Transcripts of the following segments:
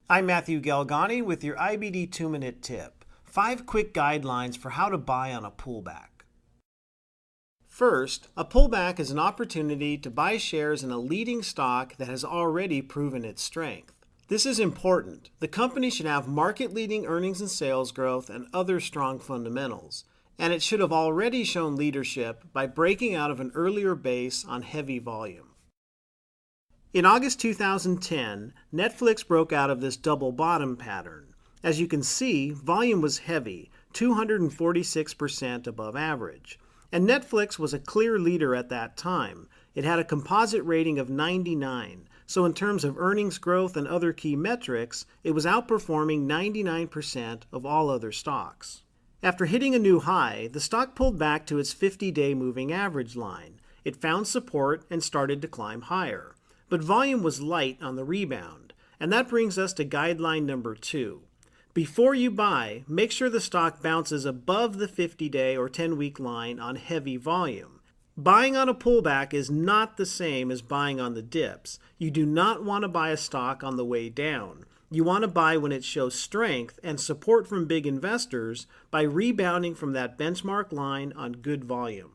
I'm Matthew Galgani with your IBD 2-minute tip. 5 quick guidelines for how to buy on a pullback. First, a pullback is an opportunity to buy shares in a leading stock that has already proven its strength. This is important. The company should have market-leading earnings and sales growth and other strong fundamentals, and it should have already shown leadership by breaking out of an earlier base on heavy volume. In August 2010, Netflix broke out of this double bottom pattern. As you can see, volume was heavy, 246% above average. And Netflix was a clear leader at that time. It had a composite rating of 99, so in terms of earnings growth and other key metrics, it was outperforming 99% of all other stocks. After hitting a new high, the stock pulled back to its 50-day moving average line. It found support and started to climb higher. But volume was light on the rebound, and that brings us to guideline number 2. Before you buy, make sure the stock bounces above the 50-day or 10-week line on heavy volume. Buying on a pullback is not the same as buying on the dips. You do not want to buy a stock on the way down. You want to buy when it shows strength and support from big investors by rebounding from that benchmark line on good volume.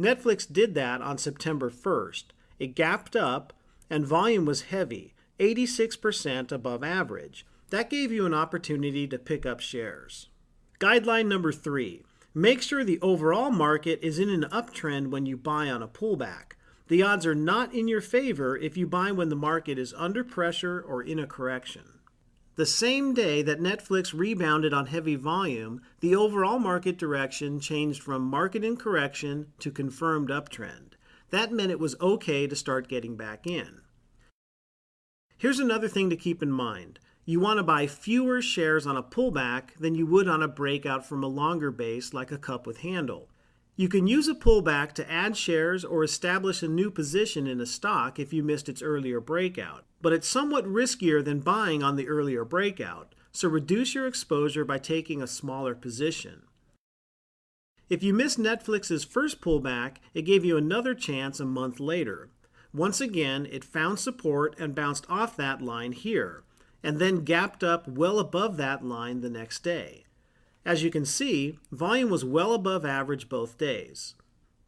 Netflix did that on September 1st. It gapped up, and volume was heavy, 86% above average. That gave you an opportunity to pick up shares. Guideline number 3. Make sure the overall market is in an uptrend when you buy on a pullback. The odds are not in your favor if you buy when the market is under pressure or in a correction. The same day that Netflix rebounded on heavy volume, the overall market direction changed from market in correction to confirmed uptrend. That meant it was okay to start getting back in. Here's another thing to keep in mind. You want to buy fewer shares on a pullback than you would on a breakout from a longer base like a cup with handle. You can use a pullback to add shares or establish a new position in a stock if you missed its earlier breakout, but it's somewhat riskier than buying on the earlier breakout, so reduce your exposure by taking a smaller position. If you missed Netflix's first pullback, it gave you another chance a month later. Once again, it found support and bounced off that line here, and then gapped up well above that line the next day. As you can see, volume was well above average both days.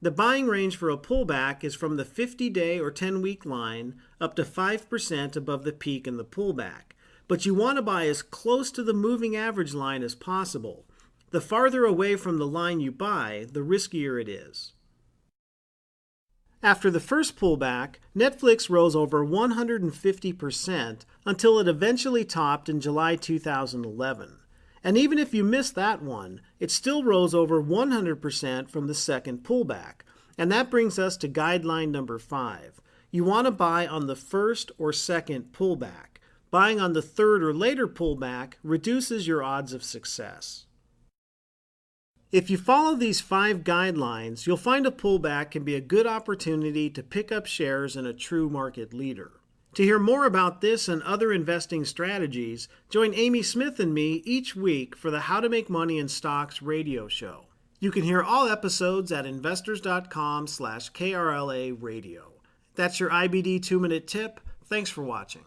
The buying range for a pullback is from the 50-day or 10-week line up to 5% above the peak in the pullback, but you want to buy as close to the moving average line as possible. The farther away from the line you buy, the riskier it is. After the first pullback, Netflix rose over 150% until it eventually topped in July 2011. And even if you missed that one, it still rose over 100% from the second pullback. And that brings us to guideline number 5. You want to buy on the first or second pullback. Buying on the third or later pullback reduces your odds of success. If you follow these 5 guidelines, you'll find a pullback can be a good opportunity to pick up shares in a true market leader. To hear more about this and other investing strategies, join Amy Smith and me each week for the How to Make Money in Stocks radio show. You can hear all episodes at investors.com/KRLA radio. That's your IBD 2-minute tip. Thanks for watching.